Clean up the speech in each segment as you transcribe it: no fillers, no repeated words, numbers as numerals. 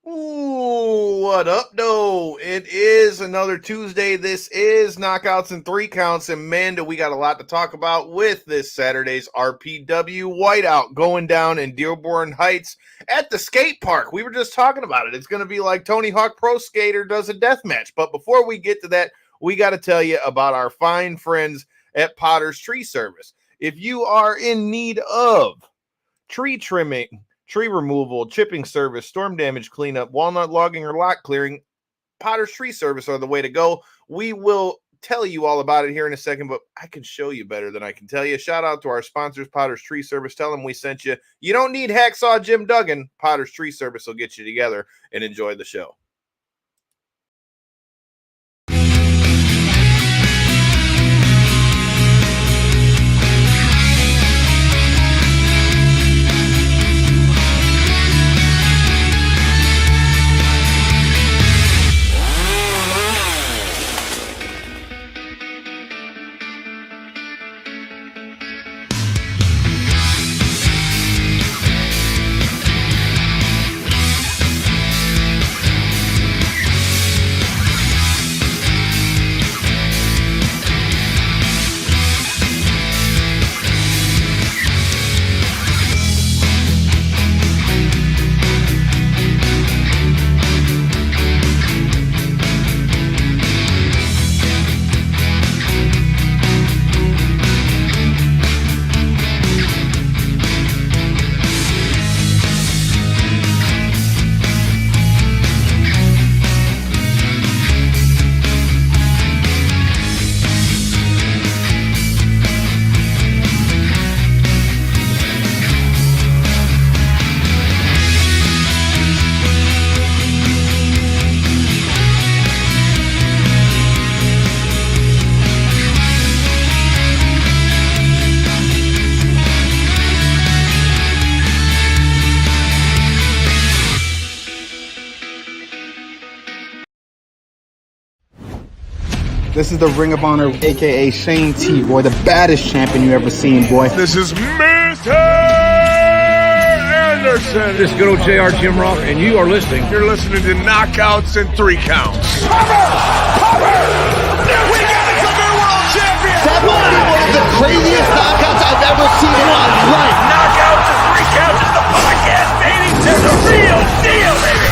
Ooh, what up, though? It is another Tuesday. This is Knockouts and Three Counts, and man, do we got a lot to talk about with this Saturday's RPW Whiteout going down in Dearborn Heights at the skate park. We were just talking about it. It's going to be like Tony Hawk Pro Skater does a death match. But before we get to that, we got to tell you about our fine friends at Potter's Tree Service. If you are in need of tree trimming, tree removal, chipping service, storm damage cleanup, walnut logging, or lot clearing, Potter's Tree Service are the way to go. We will tell you all about it here in a second, but I can show you better than I can tell you. Shout out to our sponsors, Potter's Tree Service. Tell them we sent you. You don't need Hacksaw Jim Duggan. Potter's Tree Service will get you together, and enjoy the show. This is the Ring of Honor, a.k.a. Shane T, boy, the baddest champion you ever seen, boy. This is Mr. Anderson. This is good old JR Jim Rock, and you are listening. You're listening to Knockouts and Three Counts. We got a new world champion! That might be one of the craziest knockouts I've ever seen in my life. Knockouts and Three Counts is the podcast, baby! It's the real deal, baby!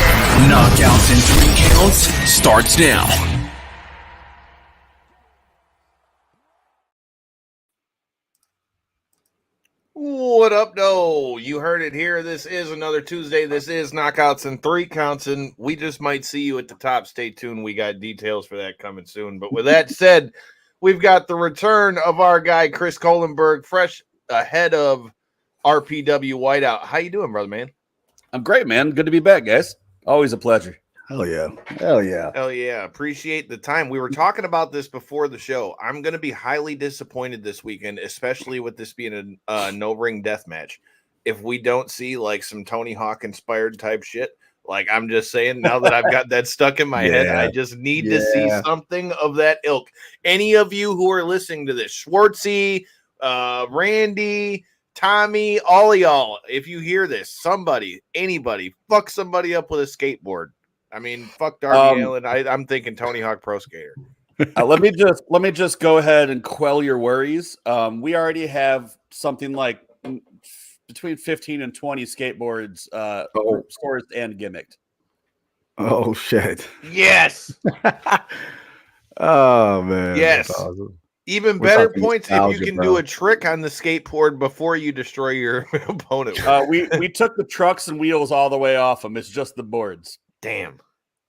Knockouts and Three Counts starts now. What up, though? You heard it here. This is another Tuesday. This is Knockouts and Three Counts, and we just might see you at the top. Stay tuned. We got details for that coming soon. But with that said, we've got the return of our guy, Chris Kohlenberg, fresh ahead of RPW Whiteout. How you doing, brother, man? I'm great, man. Good to be back, guys. Always a pleasure. Hell yeah. Hell yeah. Hell yeah. Appreciate the time. We were talking about this before the show. I'm going to be highly disappointed this weekend, especially with this being a no ring deathmatch. If we don't see like some Tony Hawk inspired type shit, like I'm just saying, now that I've got that stuck in my head, I just need to see something of that ilk. Any of you who are listening to this, Schwartzy, Randy, Tommy, all of y'all, if you hear this, somebody, anybody, fuck somebody up with a skateboard. I mean, fuck Darby Allin. I'm thinking Tony Hawk Pro Skater. Let me just go ahead and quell your worries. We already have something like between 15 and 20 skateboards sourced and gimmicked. Oh shit. Yes. Oh man. Yes. That's awesome. Even better points if you can do a trick on the skateboard before you destroy your opponent. We took the trucks and wheels all the way off them. It's just the boards. Damn.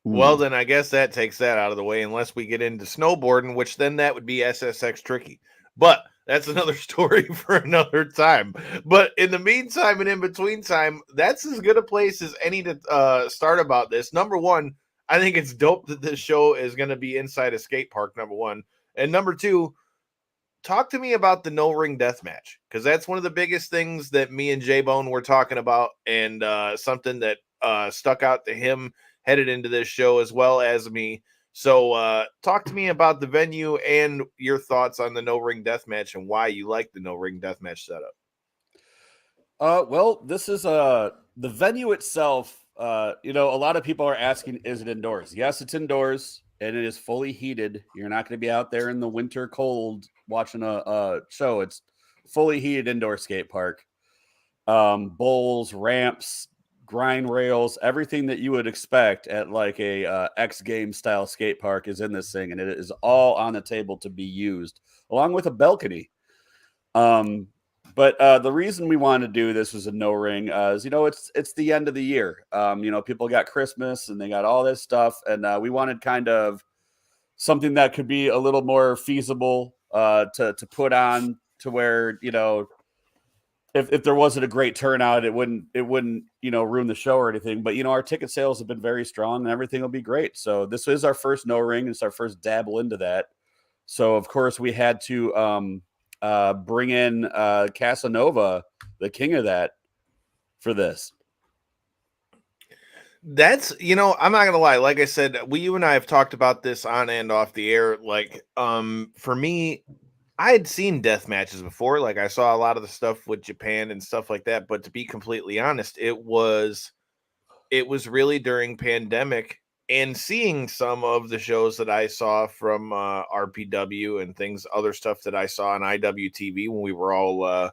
Well, then I guess that takes that out of the way, unless we get into snowboarding, which then that would be SSX tricky. But that's another story for another time. But in the meantime and in between time, that's as good a place as any to start about this. Number one, I think it's dope that this show is going to be inside a skate park, number one. And number two, talk to me about the No Ring Deathmatch, because that's one of the biggest things that me and J-Bone were talking about, and something that stuck out to him headed into this show as well as me. So talk to me about the venue and your thoughts on the No Ring Deathmatch and why you like the No Ring Deathmatch setup. Well, this is the venue itself a lot of people are asking, is it indoors? Yes, it's indoors and it is fully heated. You're not going to be out there in the winter cold watching a show. It's fully heated indoor skate park. Bowls, ramps, grind rails, everything that you would expect at like a X Games style skate park is in this thing, and it is all on the table to be used, along with a balcony. But the reason we wanted to do this was a no ring is it's the end of the year. People got Christmas and they got all this stuff, and we wanted kind of something that could be a little more feasible to put on to where if there wasn't a great turnout, it wouldn't ruin the show or anything. But our ticket sales have been very strong and everything will be great. So this is our first no ring. It's our first dabble into that. So of course we had to bring in Casanova, the king of that, for this. That's, I'm not gonna lie. Like I said, you and I have talked about this on and off the air. Like, for me, I had seen death matches before. Like, I saw a lot of the stuff with Japan and stuff like that. But to be completely honest, it was really during pandemic and seeing some of the shows that I saw from RPW and other stuff that I saw on IWTV when we were all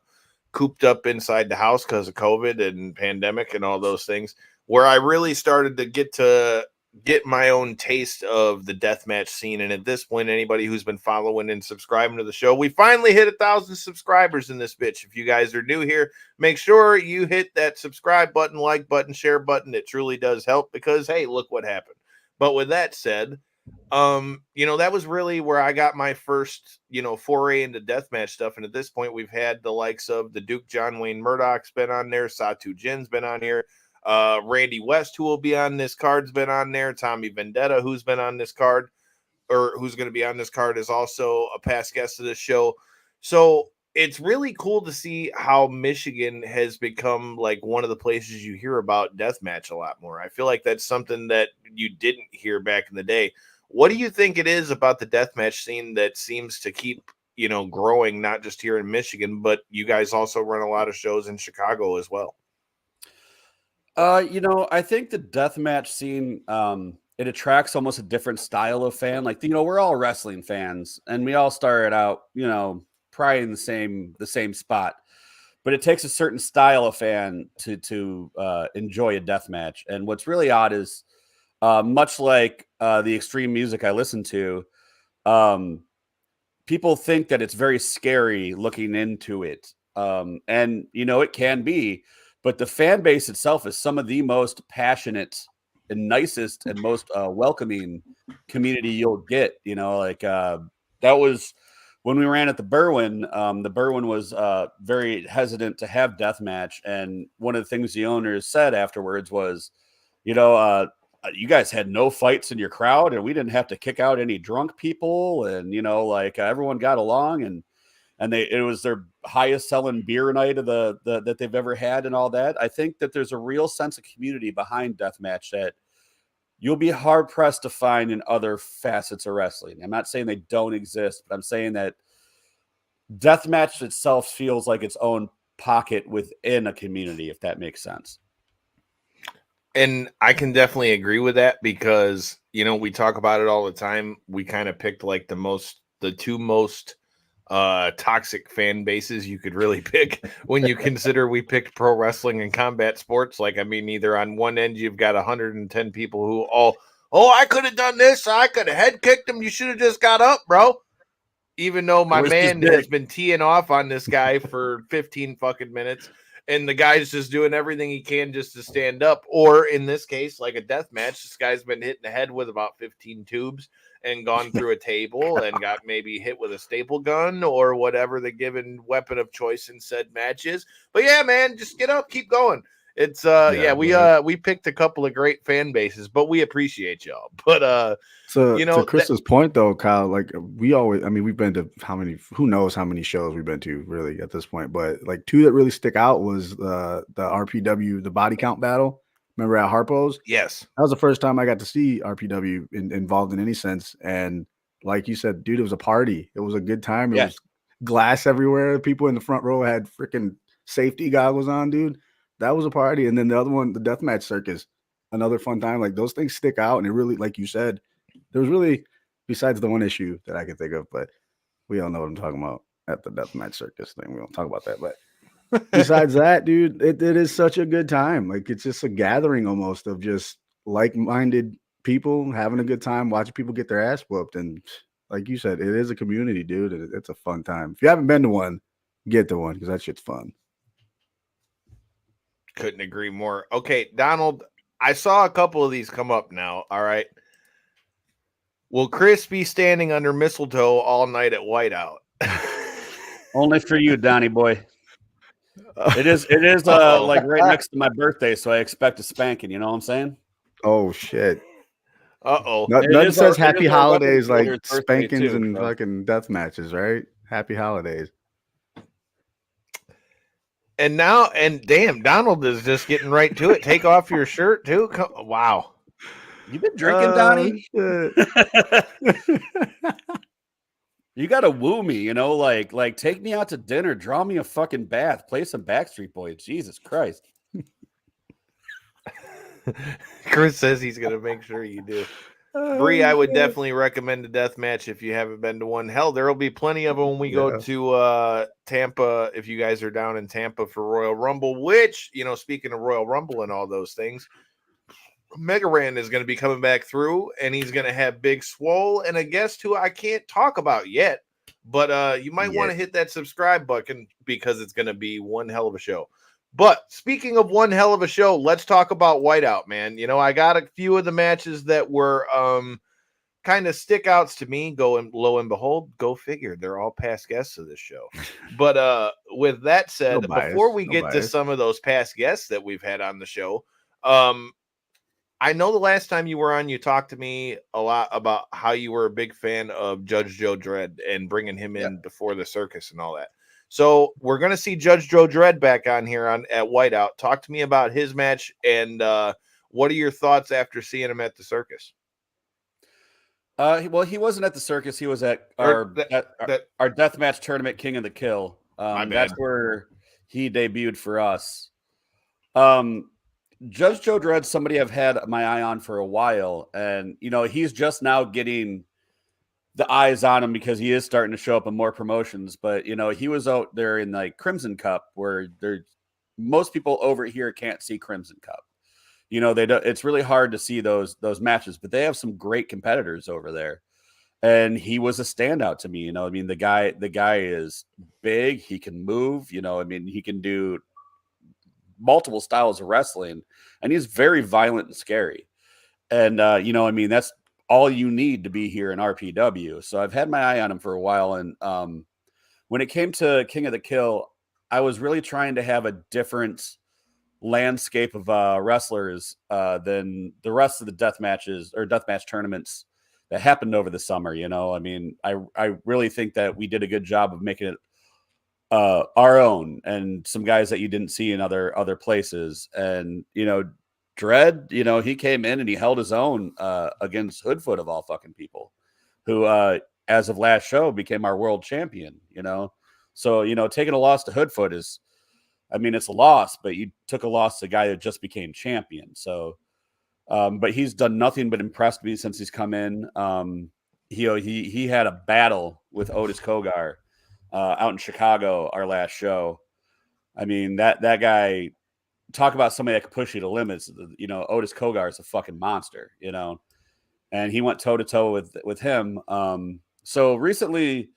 cooped up inside the house because of COVID and pandemic and all those things, where I really started to get my own taste of the deathmatch scene. And at this point, anybody who's been following and subscribing to the show, we finally hit 1,000 subscribers in this bitch. If you guys are new here, make sure you hit that subscribe button, like button, share button. It truly does help because, hey, look what happened. But with that said, that was really where I got my first, foray into deathmatch stuff. And at this point, we've had the likes of the Duke John Wayne Murdoch's been on there. Satu Jin's been on here. Randy West, who will be on this card's been on there. Tommy Vendetta, who's been on this card, or who's going to be on this card, is also a past guest of this show. So it's really cool to see how Michigan has become like one of the places you hear about deathmatch a lot more. I feel like that's something that you didn't hear back in the day. What do you think it is about the deathmatch scene that seems to keep, growing, not just here in Michigan, but you guys also run a lot of shows in Chicago as well? I think the deathmatch scene, it attracts almost a different style of fan. Like, we're all wrestling fans and we all started out, probably in the same spot, but it takes a certain style of fan to enjoy a deathmatch. And what's really odd is, much like the extreme music I listen to, people think that it's very scary looking into it. And it can be, but the fan base itself is some of the most passionate and nicest and most welcoming community you'll get. That was when we ran at the Berwyn. The Berwyn was very hesitant to have deathmatch, and one of the things the owners said afterwards was, you guys had no fights in your crowd, and we didn't have to kick out any drunk people, and everyone got along, and it was their highest selling beer night of that they've ever had and all that. I think that there's a real sense of community behind deathmatch that you'll be hard pressed to find in other facets of wrestling. I'm not saying they don't exist, but I'm saying that deathmatch itself feels like its own pocket within a community, if that makes sense. And I can definitely agree with that because, we talk about it all the time. We kind of picked like the two most toxic fan bases you could really pick when you consider we picked pro wrestling and combat sports. Like, I mean, either on one end you've got 110 people who I could have done this, I could have head kicked him, you should have just got up, bro. Even though my man has been teeing off on this guy for 15 fucking minutes, and the guy's just doing everything he can just to stand up. Or in this case, like a death match, this guy's been hit in the head with about 15 tubes and gone through a table and got maybe hit with a staple gun or whatever the given weapon of choice in said matches. But yeah, man, just get up, keep going. It's we picked a couple of great fan bases, but we appreciate y'all. But to Chris's point though, Kyle, like we've been to who knows how many shows we've been to really at this point, but like two that really stick out was the RPW, the body count battle. Remember at Harpo's? Yes. That was the first time I got to see RPW involved in any sense. And like you said, dude, it was a party. It was a good time. It was glass everywhere. People in the front row had freaking safety goggles on, dude. That was a party. And then the other one, the Deathmatch Circus. another fun time. Like those things stick out, and it really, like you said, there was really, besides the one issue that I can think of, but we all know what I'm talking about at the deathmatch circus thing. We don't talk about that, but besides that, dude, it is such a good time. Like it's just a gathering almost of just like-minded people having a good time, watching people get their ass whooped. And like you said, it is a community, dude. It's a fun time. If you haven't been to one, get to one because that shit's fun. Couldn't agree more. Okay, Donald, I saw a couple of these come up now. All right. Will Chris be standing under mistletoe all night at Whiteout? Only for you, Donnie boy. It is like right next to my birthday, so I expect a spanking. You know what I'm saying? Oh shit. Uh-oh. Nothing says happy holidays like Weather spankings too, and so. fucking death matches, right? Happy holidays. And now, and damn, Donald is just getting right to it. Take off your shirt too. Wow. You been drinking, Donnie? Shit. You gotta woo me, you know, like take me out to dinner, draw me a fucking bath, play some Backstreet Boys. Jesus Christ. Chris says he's gonna make sure you do. Bree, I would definitely recommend a death match if you haven't been to one. Hell, there will be plenty of them when we go to Tampa. If you guys are down in Tampa for Royal Rumble, which, you know, speaking of Royal Rumble and all those things, Mega Ran is going to be coming back through, and he's going to have Big Swole and a guest who I can't talk about yet, but you might want to hit that subscribe button because it's going to be one hell of a show. But speaking of one hell of a show, let's talk about Whiteout, man. You know, I got a few of the matches that were kind of stick outs to me. Lo and behold, go figure. They're all past guests of this show. But with that said, before we get to some of those past guests that we've had on the show, I know the last time you were on, you talked to me a lot about how you were a big fan of Judge Joe Dredd and bringing him in before the circus and all that. So we're going to see Judge Joe Dredd back on here at Whiteout. Talk to me about his match and what are your thoughts after seeing him at the circus? Well, he wasn't at the circus. He was at our deathmatch tournament, King of the Kill. That's where he debuted for us. Judge Joe Dredd, somebody I've had my eye on for a while, and you know he's just now getting the eyes on him because he is starting to show up in more promotions. But you know he was out there in like Crimson Cup, where most people over here can't see Crimson Cup. You know it's really hard to see those matches, but they have some great competitors over there, and he was a standout to me. You know, I mean the guy is big, he can move. You know, I mean he can do multiple styles of wrestling, and he's very violent and scary. And you know, I mean, that's all you need to be here in RPW. So I've had my eye on him for a while. And when it came to King of the Kill, I was really trying to have a different landscape of wrestlers than the rest of the death matches or deathmatch tournaments that happened over the summer. You know, I mean, I really think that we did a good job of making it our own and some guys that you didn't see in other places. And, you know, Dredd, you know, he came in and he held his own against Hoodfoot of all fucking people, who as of last show became our world champion, you know. So, you know, taking a loss to Hoodfoot is, I mean, it's a loss, but you took a loss to a guy that just became champion. So, but he's done nothing but impressed me since he's come in. He had a battle with Otis Kogar out in Chicago, our last show. I mean, that guy, talk about somebody that could push you to limits. You know, Otis Kogar is a fucking monster, you know, and he went toe to toe with him. So recently,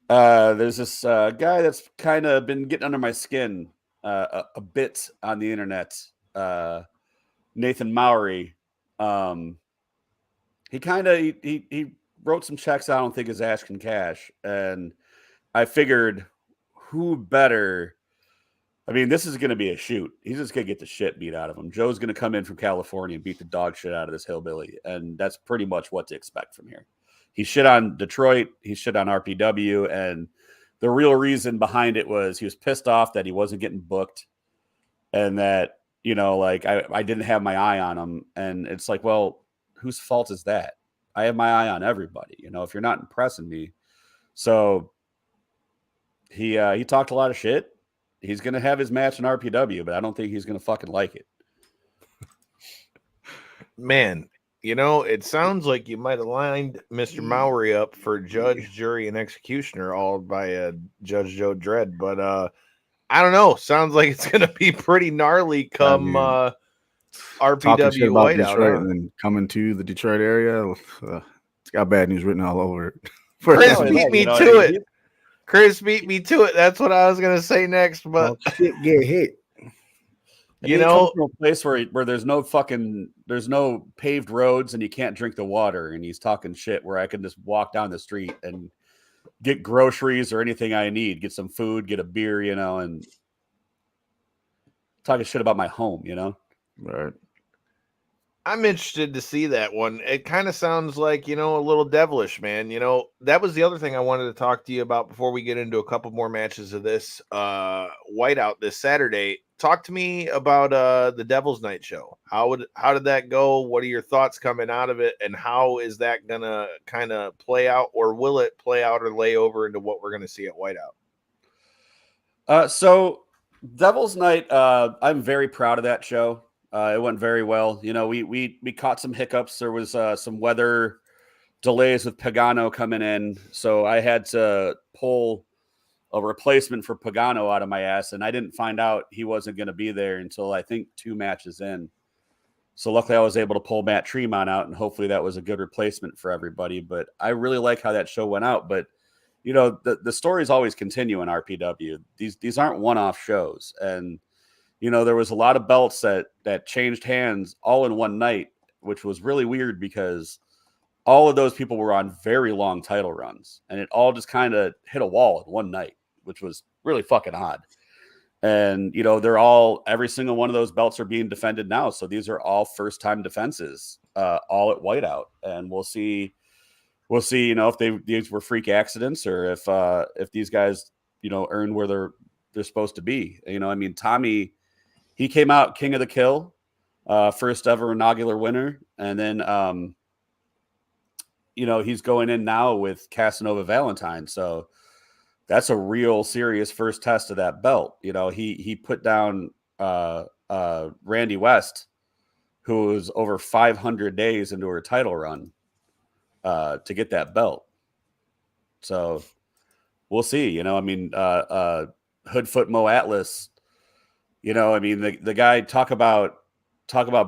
there's this guy that's kind of been getting under my skin a bit on the internet, Nathan Mowry. He wrote some checks I don't think his ass can cash, and I figured who better. I mean, this is going to be a shoot. He's just going to get the shit beat out of him. Joe's going to come in from California and beat the dog shit out of this hillbilly. And that's pretty much what to expect from here. He shit on Detroit. He shit on RPW. And the real reason behind it was he was pissed off that he wasn't getting booked and that, you know, like I didn't have my eye on him. And it's like, well, whose fault is that? I have my eye on everybody, you know, if you're not impressing me. So he talked a lot of shit. He's going to have his match in RPW, but I don't think he's going to fucking like it. Man, it sounds like you might have lined Mr. Mowry up for judge, jury, and executioner, all by Judge Joe Dredd. But I don't know. Sounds like it's going to be pretty gnarly come talking shit RPW about Whiteout. Detroit and then coming to the Detroit area. It's got bad news written all over it. Chris beat me to it. Chris beat me to it. That's what I was going to say next. But shit get hit. He comes from a place where there's no paved roads and you can't drink the water, and he's talking shit where I can just walk down the street and get groceries or anything I need, get some food, get a beer, and talking shit about my home, Right. I'm interested to see that one. It kind of sounds like, a little devilish, man. That was the other thing I wanted to talk to you about before we get into a couple more matches of this Whiteout this Saturday. Talk to me about the Devil's Night show. How did that go? What are your thoughts coming out of it? And how is that going to kind of play out, or will it play out or lay over into what we're going to see at Whiteout? So Devil's Night, I'm very proud of that show. It went very well. We caught some hiccups. There was some weather delays with Pagano coming in, so I had to pull a replacement for Pagano out of my ass, and I didn't find out he wasn't going to be there until I think 2 matches in. So luckily I was able to pull Matt Tremont out, and hopefully that was a good replacement for everybody. But I really like how that show went out. But the stories always continue in RPW. These aren't one-off shows, and there was a lot of belts that changed hands all in one night, which was really weird because all of those people were on very long title runs, and it all just kind of hit a wall in one night, which was really fucking odd. And, every single one of those belts are being defended now. So these are all first-time defenses, all at Whiteout. And we'll see, if these were freak accidents or if these guys, earned where they're supposed to be. Tommy, he came out king of the kill, first ever inaugural winner. And then, he's going in now with Casanova Valentine. So that's a real serious first test of that belt. He put down Randy West, who was over 500 days into her title run to get that belt. So we'll see. Hoodfoot Mo Atlas, the guy talk about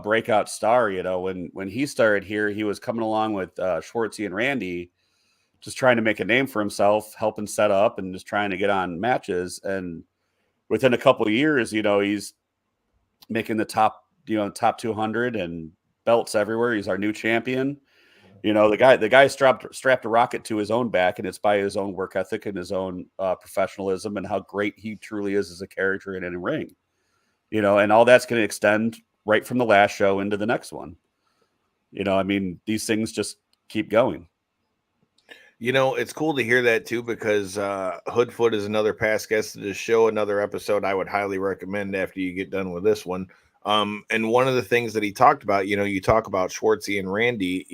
breakout star. When he started here, he was coming along with Schwartzy and Randy, just trying to make a name for himself, helping set up and just trying to get on matches. And within a couple of years, he's making the top 200 and belts everywhere. He's our new champion. The guy strapped a rocket to his own back, and it's by his own work ethic and his own professionalism and how great he truly is as a character in any ring. And all that's going to extend right from the last show into the next one. These things just keep going. It's cool to hear that too, because Hoodfoot is another past guest to this show, another episode I would highly recommend after you get done with this one. And one of the things that he talked about, you talk about Schwartzy and Randy,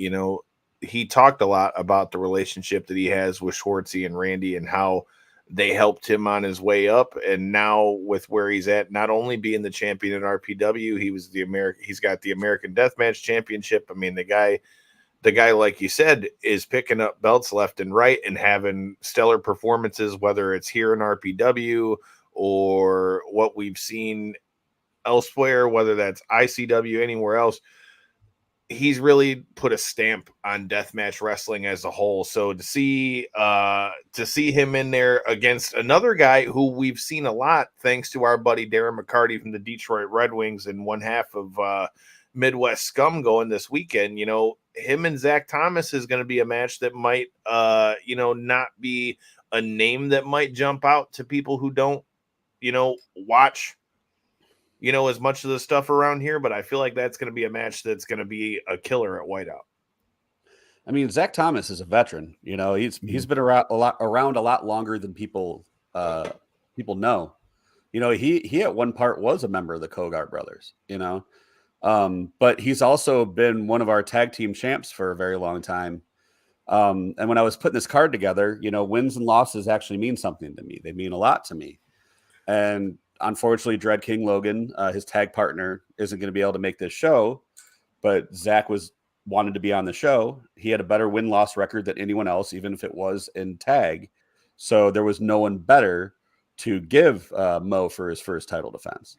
he talked a lot about the relationship that he has with Schwartzy and Randy and how they helped him on his way up. And now with where he's at, not only being the champion in RPW, he's got the American Deathmatch Championship. The guy, like you said, is picking up belts left and right and having stellar performances, whether it's here in RPW or what we've seen elsewhere, whether that's ICW, anywhere else. He's really put a stamp on deathmatch wrestling as a whole. So to see him in there against another guy who we've seen a lot, thanks to our buddy Darren McCarty from the Detroit Red Wings and one half of Midwest Scum going this weekend, him and Zach Thomas is going to be a match that might, not be a name that might jump out to people who don't, watch, as much of the stuff around here. But I feel like that's going to be a match that's going to be a killer at Whiteout. Zach Thomas is a veteran. He's been around a lot longer than people know. He at one part was a member of the Kogar brothers. But he's also been one of our tag team champs for a very long time. And when I was putting this card together, wins and losses actually mean something to me. They mean a lot to me. And unfortunately, Dread King Logan, his tag partner, isn't going to be able to make this show. but Zach wanted to be on the show. He had a better win-loss record than anyone else, even if it was in tag. So there was no one better to give Mo for his first title defense.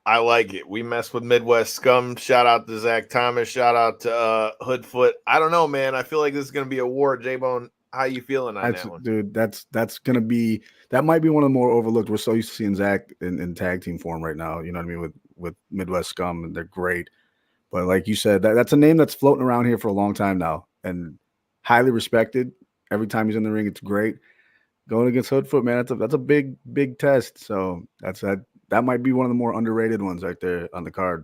I like it. We mess with Midwest scum. Shout out to Zach Thomas. Shout out to Hoodfoot. I don't know, man. I feel like this is going to be a war. J-Bone, how you feeling on that one? Dude, that's going to be – that might be one of the more overlooked. We're so used to seeing Zach in tag team form right now, you know what I mean, with Midwest scum, and they're great. But like you said, that's a name that's floating around here for a long time now and highly respected. Every time he's in the ring, it's great. Going against Hoodfoot, man, that's a big, big test. So that might be one of the more underrated ones right there on the card.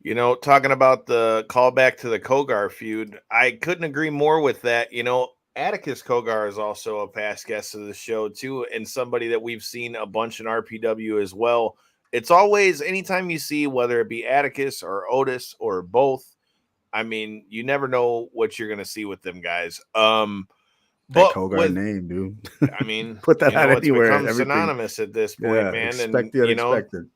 You know, talking about the callback to the Kogar feud, I couldn't agree more with that. You know, Atticus Kogar is also a past guest of the show too, and somebody that we've seen a bunch in RPW as well. It's always, anytime you see, whether it be Atticus or Otis or both, I mean, you never know what you're going to see with them guys. That Kogar name, dude. I mean, put that out it's anywhere. become Everything. synonymous at this point, man. Expect And the unexpected.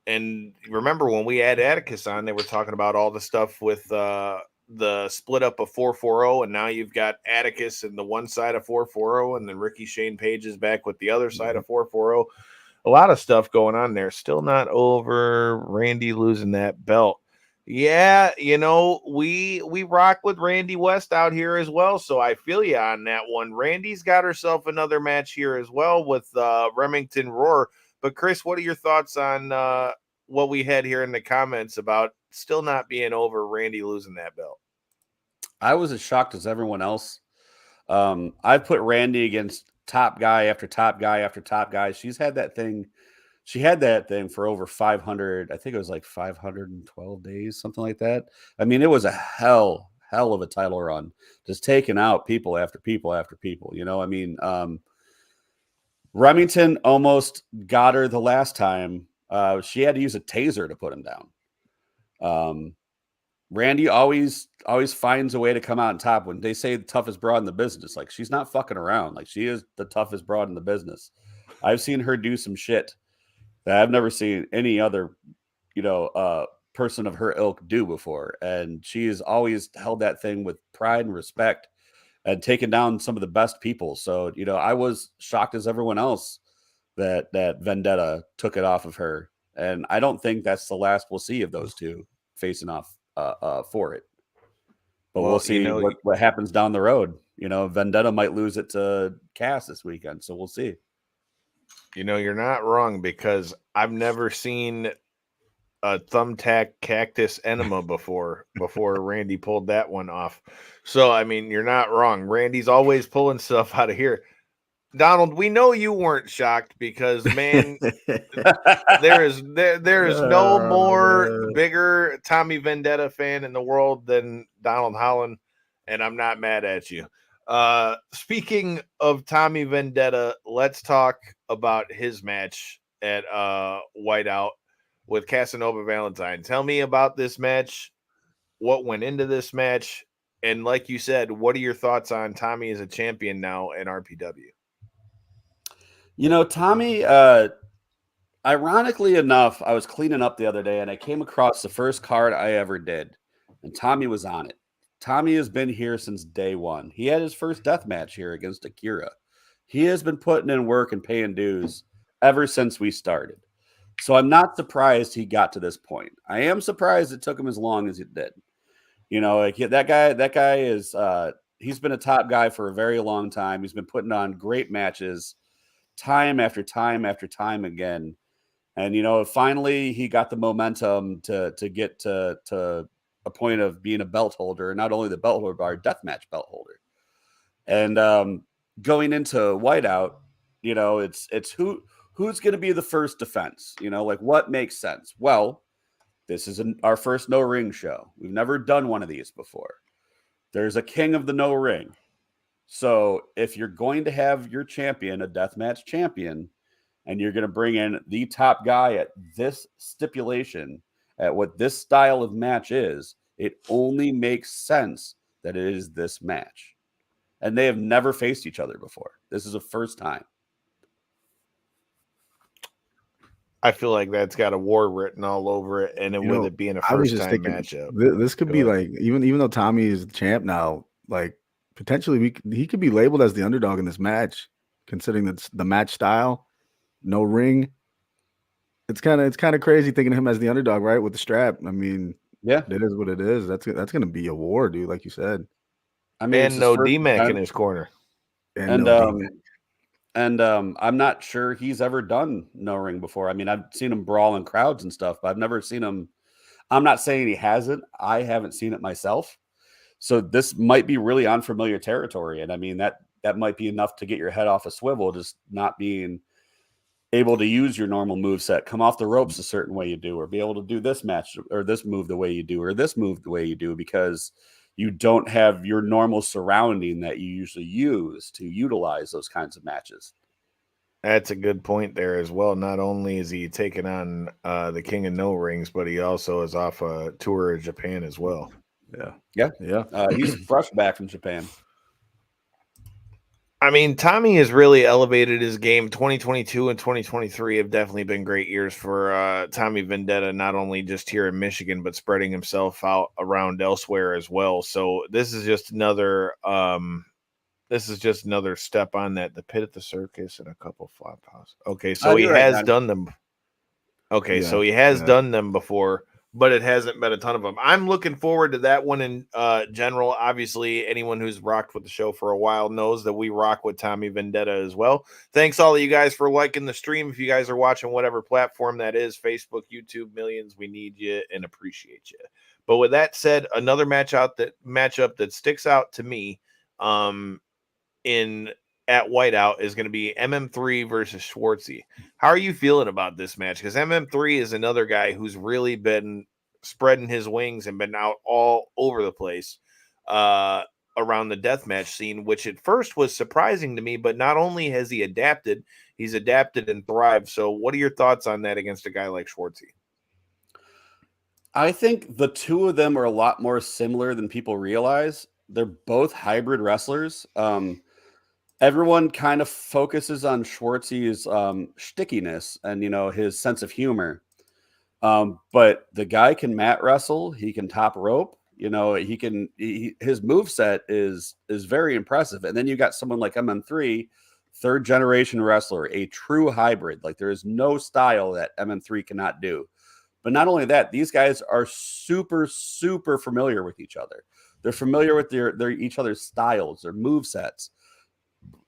And remember when we had Atticus on, they were talking about all the stuff with the split up of 440, and now you've got Atticus and the one side of 440, and then Ricky Shane Page is back with the other side of 440. A lot of stuff going on there. Still not over Randy losing that belt. Yeah, you know, we rock with Randy West out here as well, so I feel you on that one. Randy's got herself another match here as well with Remington Roar. But Chris, what are your thoughts on what we had here in the comments about still not being over Randy losing that belt? I was as shocked as everyone else. I put Randy against top guy after top guy after top guy. She had that thing for over 500. I think it was like 512 days, something like that. I mean, it was a hell of a title run, just taking out people after people after people. You know, I mean, Remington almost got her the last time. She had to use a taser to put him down. Randy always finds a way to come out on top. When they say the toughest broad in the business, like, she's not fucking around. Like, she is the toughest broad in the business. I've seen her do some shit that I've never seen any other, person of her ilk do before. And she has always held that thing with pride and respect and taken down some of the best people. So, I was shocked as everyone else that Vendetta took it off of her. And I don't think that's the last we'll see of those two facing off for it. But we'll see what happens down the road. Vendetta might lose it to Cass this weekend. So we'll see. You're not wrong, because I've never seen a thumbtack cactus enema before Randy pulled that one off. So, I mean, you're not wrong. Randy's always pulling stuff out of here. Donald, we know you weren't shocked because, man, there is no more bigger Tommy Vendetta fan in the world than Donald Holland, and I'm not mad at you. Speaking of Tommy Vendetta, let's talk about his match at Whiteout with Casanova Valentine. Tell me about this match, what went into this match, and like you said, what are your thoughts on Tommy as a champion now in RPW? Tommy, ironically enough, I was cleaning up the other day and I came across the first card I ever did, and Tommy was on it. Tommy has been here since day one. He had his first death match here against Akira. He has been putting in work and paying dues ever since we started. So I'm not surprised he got to this point. I am surprised it took him as long as it did. That guy is he's been a top guy for a very long time. He's been putting on great matches time after time after time again. And, finally he got the momentum to get to a point of being a belt holder, not only the belt holder, but our deathmatch belt holder. And going into Whiteout, it's who's going to be the first defense, what makes sense? Well, this is our first no ring show. We've never done one of these before. There's a king of the no ring. So if you're going to have your champion, a deathmatch champion, and you're going to bring in the top guy at this stipulation, at what this style of match is, it only makes sense that it is this match. And they have never faced each other before. This is a first time. I feel like that's got a war written all over it, and with it being a I was first just time thinking matchup. this could Go be ahead. like even though Tommy is the champ now, like potentially he could be labeled as the underdog in this match, considering that's the match style, no ring. It's kind of crazy thinking of him as the underdog, right? With the strap. I mean, Yeah, it is what it is. That's gonna be a war, dude. Like you said, I mean, it's And his no first D-Mac in time, his corner. and and no D. I'm not sure he's ever done no ring before. I mean, I've seen him brawl in crowds and stuff, but I've never seen him. I'm not saying he hasn't. I haven't seen it myself. So this might be really unfamiliar territory, and I mean that might be enough to get your head off a swivel, just not being able to use your normal move set, come off the ropes a certain way you do, or be able to do this match or this move the way you do, or this move the way you do, because you don't have your normal surrounding that you usually use to utilize those kinds of matches. That's a good point there as well. Not only is he taking on the King of No Rings, but he also is off a tour of Japan as well. Yeah. He's fresh back from Japan. I mean, Tommy has really elevated his game. 2022 and 2023 have definitely been great years for Tommy Vendetta, not only just here in Michigan, but spreading himself out around elsewhere as well. So this is just another step on that. The Pit at the Circus and a couple flop house. Okay, so he You're right, has Don. done them. Okay, Yeah, so he has yeah. done them before, but it hasn't been a ton of them. I'm looking forward to that one in general. Obviously, anyone who's rocked with the show for a while knows that we rock with Tommy Vendetta as well. Thanks all of you guys for liking the stream. If you guys are watching whatever platform that is, Facebook, YouTube, millions, we need you and appreciate you. But with that said, another matchup that sticks out to me in at Whiteout is going to be MM3 versus Schwartzy. How are you feeling about this match? Because MM3 is another guy who's really been spreading his wings and been out all over the place around the deathmatch scene, which at first was surprising to me. But not only has he adapted, he's adapted and thrived. So, what are your thoughts on that against a guy like Schwartzy? I think the two of them are a lot more similar than people realize. They're both hybrid wrestlers. Everyone kind of focuses on Schwartzy's stickiness and his sense of humor. But the guy can mat wrestle. He can top rope. His move set is very impressive. And then you got someone like MM3, third generation wrestler, a true hybrid. Like there is no style that MM3 cannot do. But not only that, these guys are super, super familiar with each other. They're familiar with their each other's styles, their move sets.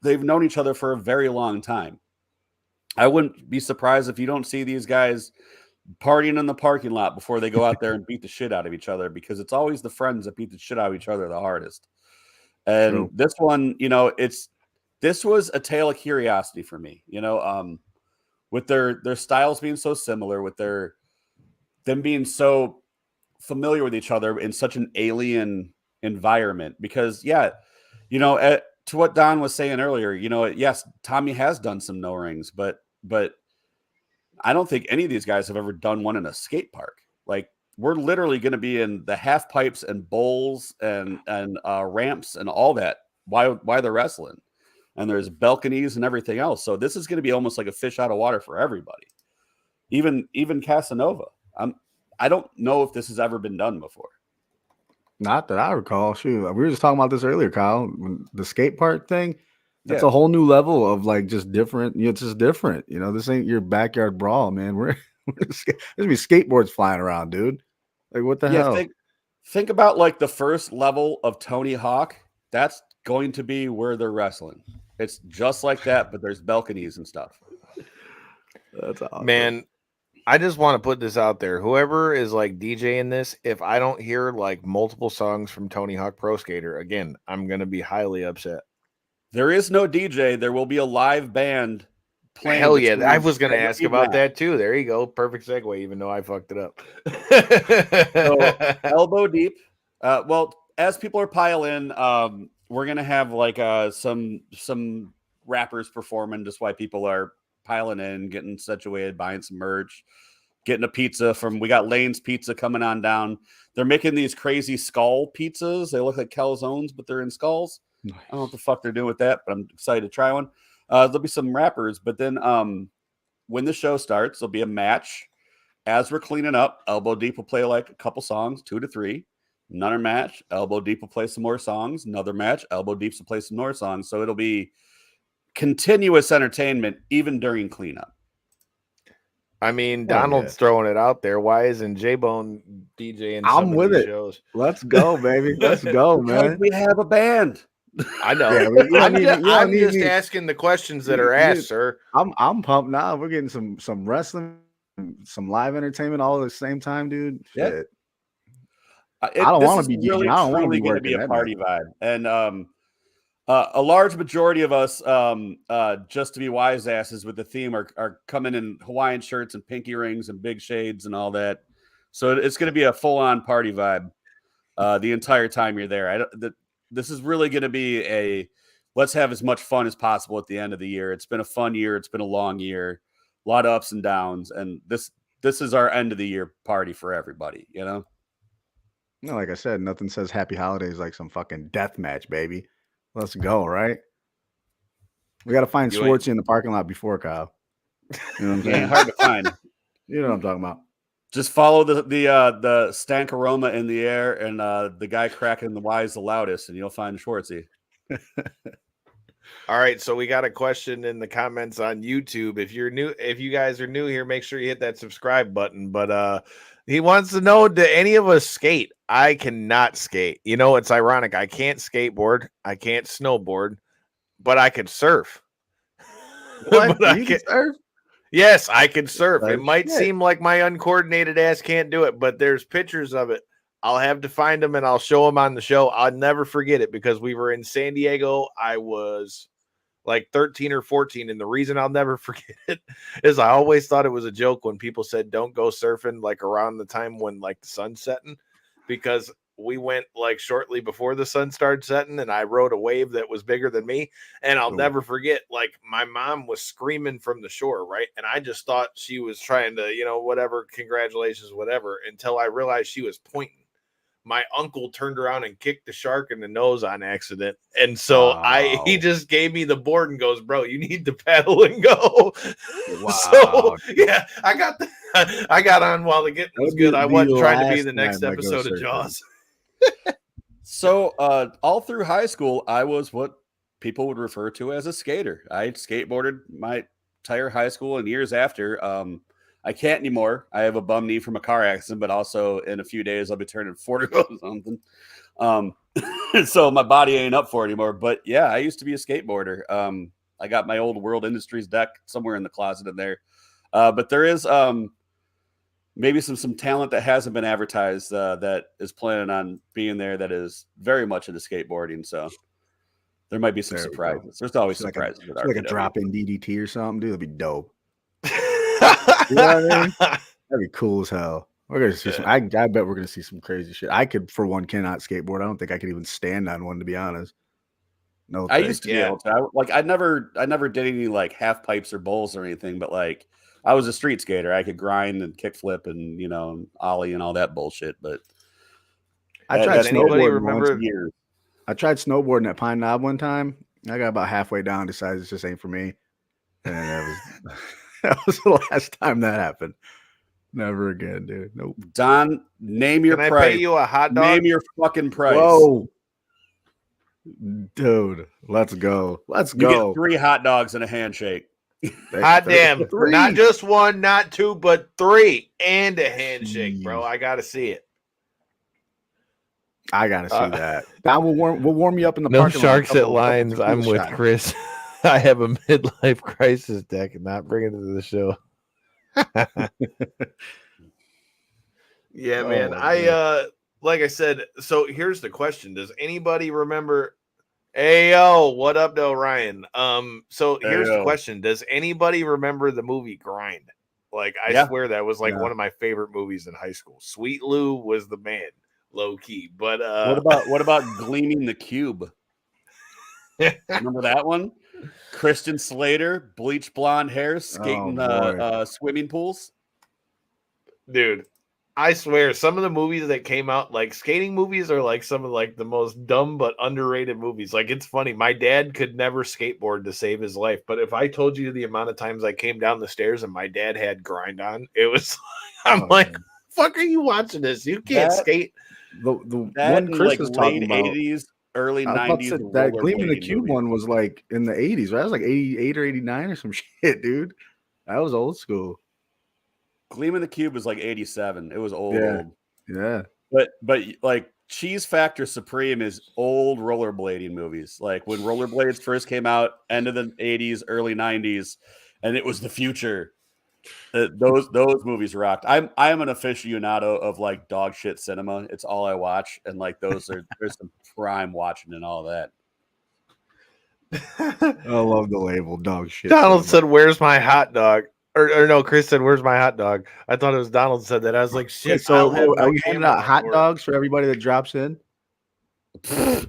They've known each other for a very long time. I wouldn't be surprised if you don't see these guys partying in the parking lot before they go out there and beat the shit out of each other, because it's always the friends that beat the shit out of each other the hardest. And True. this one, this was a tale of curiosity for me, with their styles being so similar, with them being so familiar with each other in such an alien environment. Because to what Don was saying earlier, yes, Tommy has done some no rings, but I don't think any of these guys have ever done one in a skate park. Like we're literally going to be in the half pipes and bowls and ramps and all that. Why they're wrestling, and there's balconies and everything else. So this is going to be almost like a fish out of water for everybody. Even Casanova. I don't know if this has ever been done before. Not that I recall. Shoot, we were just talking about this earlier, Kyle. When the skate park thing, that's Yeah. a whole new level of like just different. It's just different. This ain't your backyard brawl, man. There's gonna be skateboards flying around, dude. Like what the Yeah, hell? think about like the first level of Tony Hawk. That's going to be where they're wrestling. It's just like that, but there's balconies and stuff. That's awesome. Man, I just want to put this out there. Whoever is like DJing this, if I don't hear like multiple songs from Tony Hawk Pro Skater, again, I'm going to be highly upset. There is no DJ. There will be a live band playing. Hell yeah. I was going to every ask about match. that too. There you go. Perfect segue, even though I fucked it up. So elbow deep. Well, as people are piling, we're going to have like some rappers performing just while people are piling in, getting situated, buying some merch, getting a pizza we got Lane's Pizza coming on down. They're making these crazy skull pizzas. They look like calzones, but they're in skulls. Nice. I don't know what the fuck they're doing with that, but I'm excited to try one. There'll be some rappers, but then when the show starts, there'll be a match. As we're cleaning up, Elbow Deep will play like a couple songs, 2 to 3. Another match, Elbow Deep will play some more songs. Another match, Elbow Deep will play some more songs. So it'll be continuous entertainment even during cleanup. I mean, Donald's throwing it out there. Why isn't J-Bone DJing some of these shows? Let's go, baby. Let's go, man. We have a band. I know. Yeah, I'm just asking the questions that are asked, sir. I'm pumped now. We're getting some wrestling, some live entertainment all at the same time, dude. Yeah. Shit. I don't want to be DJing. Really, I don't want to be going to working be a party vibe. And a large majority of us, just to be wise asses with the theme, are coming in Hawaiian shirts and pinky rings and big shades and all that. So it's going to be a full-on party vibe the entire time you're there. This is really going to be let's have as much fun as possible at the end of the year. It's been a fun year. It's been a long year, a lot of ups and downs, and this is our end of the year party for everybody. You know. No, like I said, nothing says happy holidays like some fucking death match, baby. Let's go, right? We got to find Swartzy in the parking lot before Kyle. You know what I'm saying? Hard to find. You know what I'm talking about. Just follow the stank aroma in the air and the guy cracking the wise the loudest, and you'll find Schwartzy. All right, so we got a question in the comments on YouTube. If you guys are new here, make sure you hit that subscribe button. But he wants to know, do any of us skate? I cannot skate. You know, it's ironic. I can't skateboard. I can't snowboard, but I can surf. What? You can surf? Yes, I can surf. It might seem like my uncoordinated ass can't do it, but there's pictures of it. I'll have to find them and I'll show them on the show. I'll never forget it because we were in San Diego. I was like 13 or 14. And the reason I'll never forget it is I always thought it was a joke when people said, don't go surfing like around the time when like the sun's setting, because we went like shortly before the sun started setting and I rode a wave that was bigger than me. And I'll never forget, like my mom was screaming from the shore. Right. And I just thought she was trying to, whatever, congratulations, whatever, until I realized she was pointing. My uncle turned around and kicked the shark in the nose on accident. And so he just gave me the board and goes, bro, you need to paddle and go. Wow. So yeah, I got on while the getting was good. I wasn't trying to be the next episode of Jaws. So all through high school, I was what people would refer to as a skater. I skateboarded my entire high school and years after. I can't anymore. I have a bum knee from a car accident, but also in a few days I'll be turning 40 or something. So my body ain't up for it anymore. But yeah, I used to be a skateboarder. I got my old World Industries deck somewhere in the closet in there. But there is maybe some talent that hasn't been advertised that is planning on being there that is very much into skateboarding. So there might be some surprises. There's always surprises. Like a drop-in DDT or something, dude. That'd be dope. You know what I mean? That'd be cool as hell. We're gonna see some. I bet we're gonna see some crazy shit. I could, for one, cannot skateboard. I don't think I could even stand on one, to be honest. No, I used to be able to. I never did any like half pipes or bowls or anything, but like I was a street skater. I could grind and kickflip and ollie and all that bullshit. But I tried snowboarding years. I tried snowboarding at Pine Knob one time. I got about halfway down, decided this just ain't for me, and that was the last time that happened. Never again, dude. Nope. Don, name your price. Can I pay you a hot dog? Name your fucking price. Whoa. Dude, let's go. Let's go. You get 3 hot dogs and a handshake. Hot damn. 3. Not just 1, not 2, but 3 and a handshake, bro. I got to see it. I got to see that. That will warm you up in the no parking lot. No sharks at lines. I'm with Chris. I have a midlife crisis deck and not bring it to the show. Yeah, man. Like I said, so here's the question. Does anybody remember? Hey, yo, what up, though, Ryan? So here's the question. Does anybody remember the movie Grind? Like, I swear that was like one of my favorite movies in high school. Sweet Lou was the man, low key. But what about Gleaming the Cube? Remember that one? Christian Slater, bleach blonde hair, skating swimming pools. Dude, I swear, some of the movies that came out, like skating movies, are like some of like the most dumb but underrated movies. Like it's funny. My dad could never skateboard to save his life, but if I told you the amount of times I came down the stairs and my dad had grind on, it was. I'm like, man. fuck, are you watching this? You can't skate. The That one in Chris like is late talking about. 80s, early I was about to 90s say that Gleam in the rollerblading Cube movies. one was like in the 80s, right? That was like 88 or 89 or some shit, dude. That was old school. Gleam in the Cube was like 87. It was old, Yeah. old. Yeah. But like Cheese Factor Supreme is old rollerblading movies. Like when rollerblades first came out, end of the 80s, early 90s, and it was the future. Those movies rocked. I'm an aficionado of like dog shit cinema. It's all I watch, and like there's some prime watching and all that. I love the label dog shit. Donald cinema. said, "Where's my hot dog?" Or no, Chris said, "Where's my hot dog?" I thought it was Donald said that. I was like, "Shit!" Wait, so I'll have are my we handing camera out on hot work. dogs for everybody that drops in?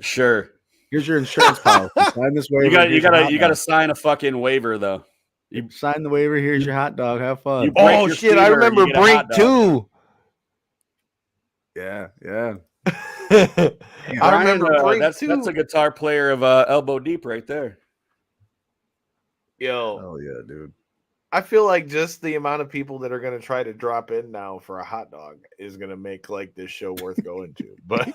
Sure. Here's your insurance policy. Sign this waiver. You gotta sign a fucking waiver though. You sign the waiver. Here's your hot dog. Have fun. You break Oh your shit! I femur, remember you get a break hot dog. 2. Yeah, yeah. I remember break that's 2. a guitar player of Elbow Deep right there. Yo, Oh yeah, dude. I feel like just the amount of people that are going to try to drop in now for a hot dog is going to make like this show worth going to. But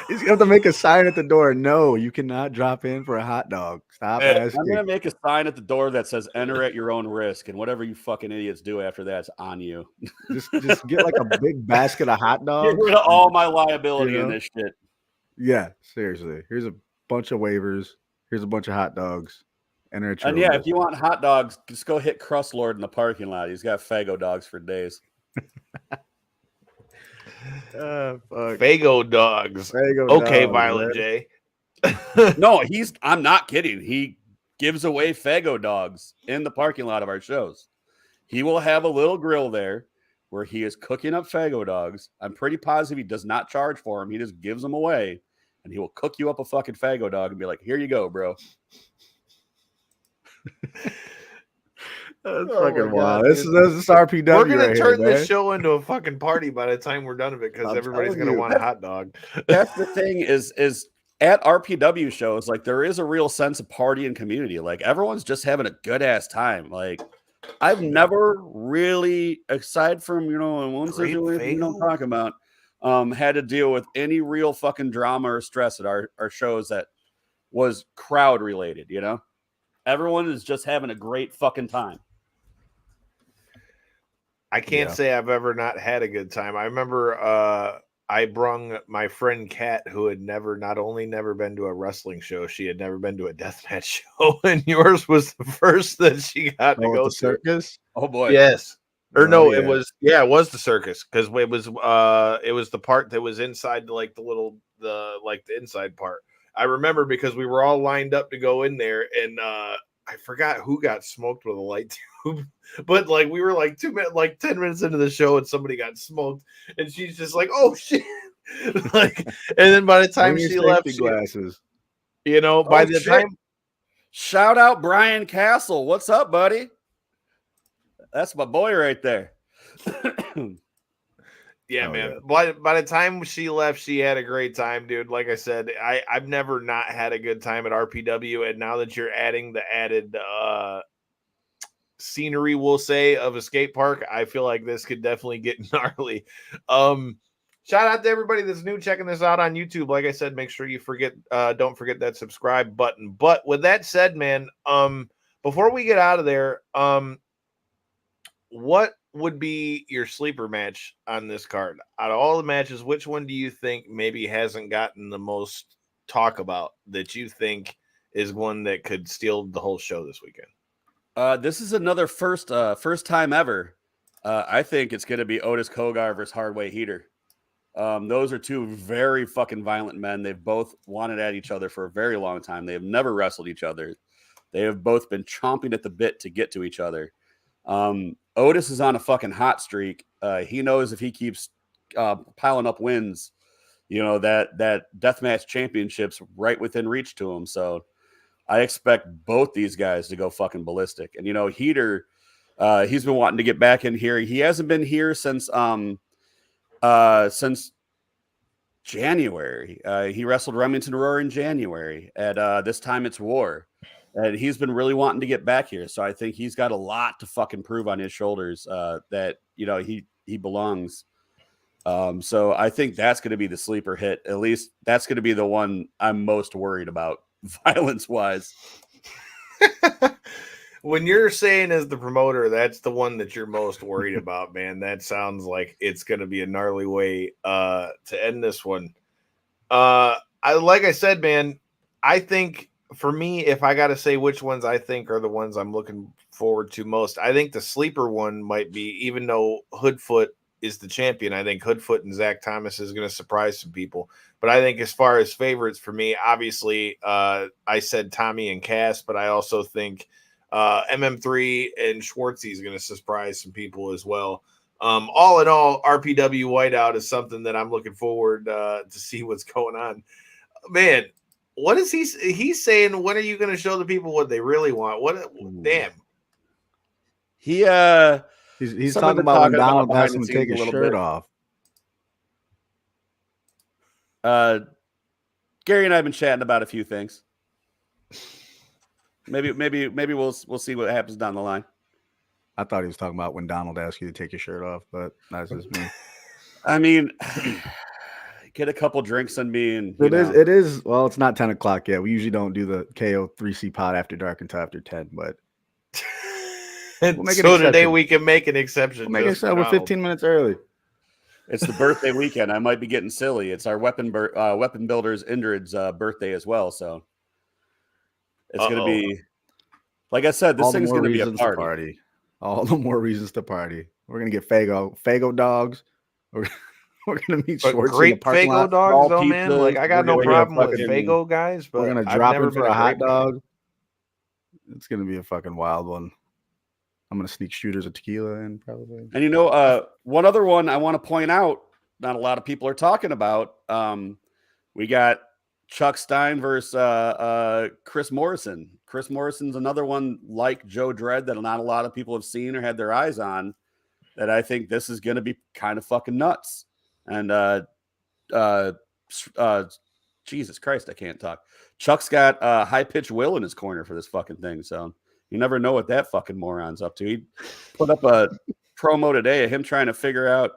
He's gonna have to make a sign at the door. No, you cannot drop in for a hot dog. Stop I'm asking. gonna make a sign at the door that says "Enter at your own risk," and whatever you fucking idiots do after that's on you. Just get like a big basket of hot Get dogs. rid of all my liability You know? in this shit. Yeah, seriously. Here's a bunch of waivers. Here's a bunch of hot dogs. Enter at your And own yeah, risk. if you want hot dogs, just go hit Crust Lord in the parking lot. He's got Fago dogs for days. Fuck. Fago dogs. Fago Okay, dogs, Violent man. J. No, I'm not kidding. He gives away Fago dogs in the parking lot of our shows. He will have a little grill there where he is cooking up Fago dogs. I'm pretty positive he does not charge for them. He just gives them away, and he will cook you up a fucking Fago dog and be like, "Here you go, bro." That's Oh my fucking God, wild. dude. This is RPW. We're gonna right turn here, this man. show into a fucking party by the time we're done with it because I'm everybody's telling gonna you. want a hot dog. That's the thing is at RPW shows, like there is a real sense of party and community. Like everyone's just having a good ass time. Like I've never really, aside from one Great situation I'm Fago? talking about, had to deal with any real fucking drama or stress at our shows that was crowd related. Everyone is just having a great fucking time. I can't say I've ever not had a good time. I remember I brung my friend Kat, who had not only never been to a wrestling show, she had never been to a deathmatch show, and yours was the first that she got to go the to. circus. Oh boy. Yes. Or Oh, no, yeah. it was the circus because it was the part that was inside the inside part. I remember because we were all lined up to go in there, and I forgot who got smoked with a light tube, but like we were like 10 minutes into the show, and somebody got smoked, and she's just like, "Oh shit!" Like, and then by the time Bring your she left, safety glasses. by the shit. time. Shout out Brian Castle. What's up, buddy? That's my boy right there. Yeah, Oh, man. yeah. By the time she left, she had a great time, dude. Like I said, I've never not had a good time at RPW, and now that you're adding the added scenery, we'll say, of a skate park, I feel like this could definitely get gnarly. Shout out to everybody that's new checking this out on YouTube. Like I said, make sure you don't forget that subscribe button. But with that said, man, before we get out of there, what would be your sleeper match on this card? Out of all the matches, which one do you think maybe hasn't gotten the most talk about that you think is one that could steal the whole show this weekend? This is another first time ever. I think it's going to be Otis Kogar versus Hardway Heater. Those are two very fucking violent men. They've both wanted at each other for a very long time. They have never wrestled each other. They have both been chomping at the bit to get to each other. Otis is on a fucking hot streak. He knows if he keeps piling up wins, that deathmatch championship's right within reach to him. So I expect both these guys to go fucking ballistic. And Heater, he's been wanting to get back in here. He hasn't been here since since January. He wrestled Remington Roar in January. At this time, it's War. And he's been really wanting to get back here. So I think he's got a lot to fucking prove on his shoulders that, he belongs. So I think that's going to be the sleeper hit. At least that's going to be the one I'm most worried about violence-wise. When you're saying as the promoter, that's the one that you're most worried about, man. That sounds like it's going to be a gnarly way to end this one. Like I said, man, I think for me, if I got to say which ones I think are the ones I'm looking forward to most, I think the sleeper one might be, even though Hoodfoot is the champion, I think Hoodfoot and Zach Thomas is going to surprise some people. But I think as far as favorites for me, obviously, I said Tommy and Cass, but I also think MM3 and Schwartzy is going to surprise some people as well. All in all, RPW Whiteout is something that I'm looking forward to see what's going on. Man, what is he's saying? When are you going to show the people what they really want? Damn. He's talking about when Donald asked him to take his shirt off. Gary and I have been chatting about a few things. Maybe we'll see what happens down the line. I thought he was talking about when Donald asked you to take your shirt off, but that's just me. I mean, get a couple drinks on me, and it is. Well, it's not 10 o'clock yet. We usually don't do the KO 3C pod after dark until after 10, but we'll so today we can make an exception. We'll make it so we're 15 minutes early. It's the birthday weekend. I might be getting silly. It's our weapon builders Indrid's birthday as well, so it's going to be, like I said, this thing's going to be a party. All the more reasons to party. We're going to get Fago dogs. We're going to meet Schwartz great in the parking Fago lot. dogs, though, man. Like, I got no problem with Fago guys, but we're going to drop in for a hot dog. It's going to be a fucking wild one. I'm going to sneak shooters of tequila in probably. And one other one I want to point out, not a lot of people are talking about. We got Chuck Stein versus Chris Morrison. Chris Morrison's another one like Joe Dredd that not a lot of people have seen or had their eyes on, that I think this is going to be kind of fucking nuts. And Jesus Christ, I can't talk. Chuck's got high-pitched Will in his corner for this fucking thing, so you never know what that fucking moron's up to. He put up a promo today of him trying to figure out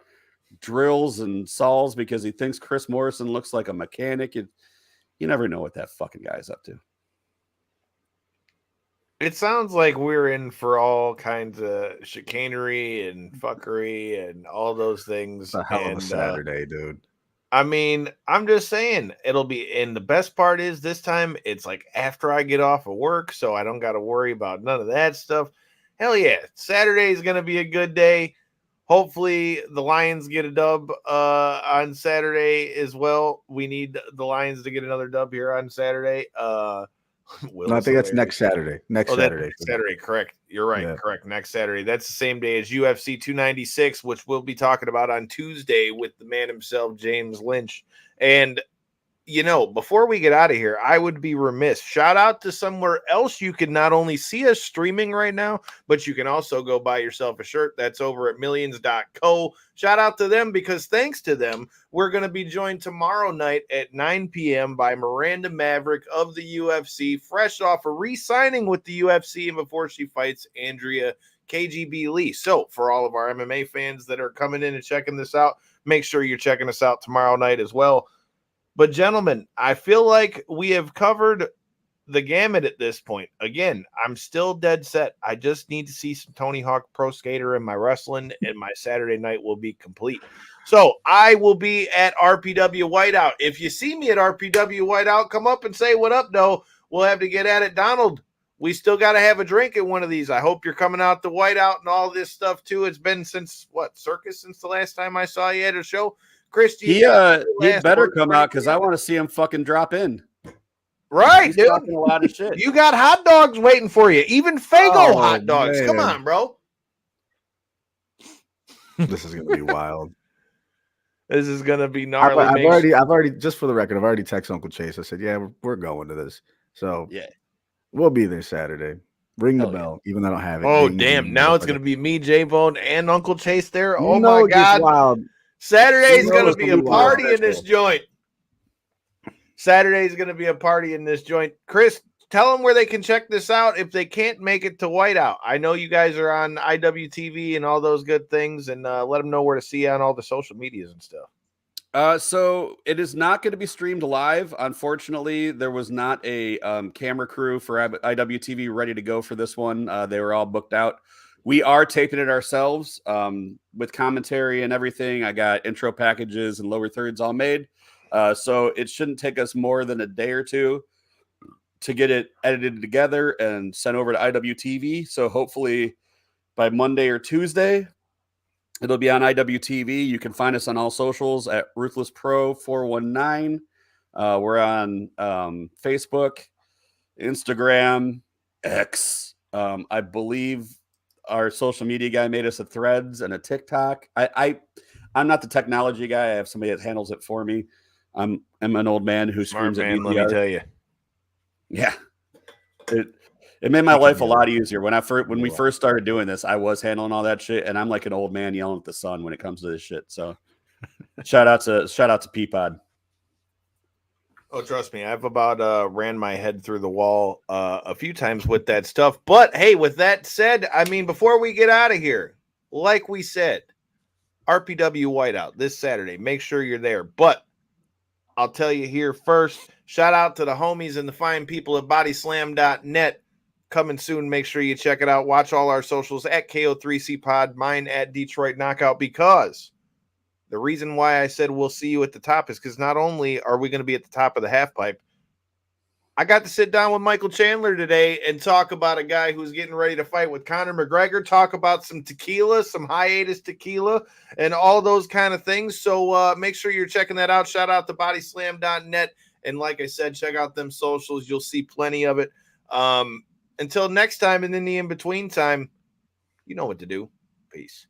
drills and saws because he thinks Chris Morrison looks like a mechanic. You never know what that fucking guy's up to. It sounds like we're in for all kinds of chicanery and fuckery and all those things. It's a hell of a Saturday, dude. I mean, I'm just saying it'll be, and the best part is this time it's like after I get off of work, so I don't got to worry about none of that stuff. Hell yeah. Saturday is going to be a good day. Hopefully the Lions get a dub on Saturday as well. We need the Lions to get another dub here on Saturday. No, I think that's next Saturday. Saturday. Saturday, correct. You're right. Yeah. Correct. Next Saturday. That's the same day as UFC 296, which we'll be talking about on Tuesday with the man himself, James Lynch. And, before we get out of here, I would be remiss. Shout out to somewhere else you can not only see us streaming right now, but you can also go buy yourself a shirt. That's over at millions.co. Shout out to them because thanks to them, we're going to be joined tomorrow night at 9 p.m. by Miranda Maverick of the UFC, fresh off of re-signing with the UFC and before she fights Andrea KGB Lee. So for all of our MMA fans that are coming in and checking this out, make sure you're checking us out tomorrow night as well. But gentlemen, I feel like we have covered the gamut at this point. Again, I'm still dead set. I just need to see some Tony Hawk Pro Skater in my wrestling, and my Saturday night will be complete. So I will be at RPW Whiteout. If you see me at RPW Whiteout, come up and say what up, though. We'll have to get at it. Donald, we still got to have a drink at one of these. I hope you're coming out to Whiteout and all this stuff, too. It's been since, Circus, since the last time I saw you at a show? Chris, he better come out because I want to see him fucking drop in. Right, He's dude. talking a lot of shit. You got hot dogs waiting for you. Even Fago hot dogs. Man. Come on, bro. This is gonna be wild. This is gonna be gnarly. I've already, just for the record, I've already texted Uncle Chase. I said, yeah, we're going to this. So yeah, we'll be there Saturday. Ring the bell, even though I don't have it. Oh, damn. Now it's gonna be me, J-Bone, and Uncle Chase there. Oh my God. Wild. Saturday's going to knows be when a we party watch in this joint. Saturday's going to be a party in this joint. Chris, tell them where they can check this out if they can't make it to Whiteout. I know you guys are on IWTV and all those good things, and let them know where to see you on all the social medias and stuff. So it is not going to be streamed live. Unfortunately, there was not a camera crew for IWTV ready to go for this one. They were all booked out. We are taping it ourselves with commentary and everything. I got intro packages and lower thirds all made. So it shouldn't take us more than a day or two to get it edited together and sent over to IWTV. So hopefully by Monday or Tuesday, it'll be on IWTV. You can find us on all socials at Ruthless Pro 419. We're on Facebook, Instagram, X. I believe our social media guy made us a Threads and a TikTok. I'm not the technology guy. I have somebody that handles it for me. I'm an old man who Smart screams at man, me. let me tell you. Yeah. It made my life a lot easier. When we first started doing this, I was handling all that shit, and I'm like an old man yelling at the sun when it comes to this shit. So shout out to Peapod. Oh, trust me, I've about ran my head through the wall a few times with that stuff. But hey, with that said, I mean, before we get out of here, like we said, RPW Whiteout this Saturday. Make sure you're there. But I'll tell you here first, shout out to the homies and the fine people at bodyslam.net. Coming soon. Make sure you check it out. Watch all our socials at KO3C Pod, mine at Detroit Knockout, because the reason why I said we'll see you at the top is because not only are we going to be at the top of the half pipe, I got to sit down with Michael Chandler today and talk about a guy who's getting ready to fight with Conor McGregor, talk about some tequila, some hiatus tequila, and all those kind of things. So make sure you're checking that out. Shout out to bodyslam.net. And like I said, check out them socials. You'll see plenty of it. Until next time, and in the in-between time, you know what to do. Peace.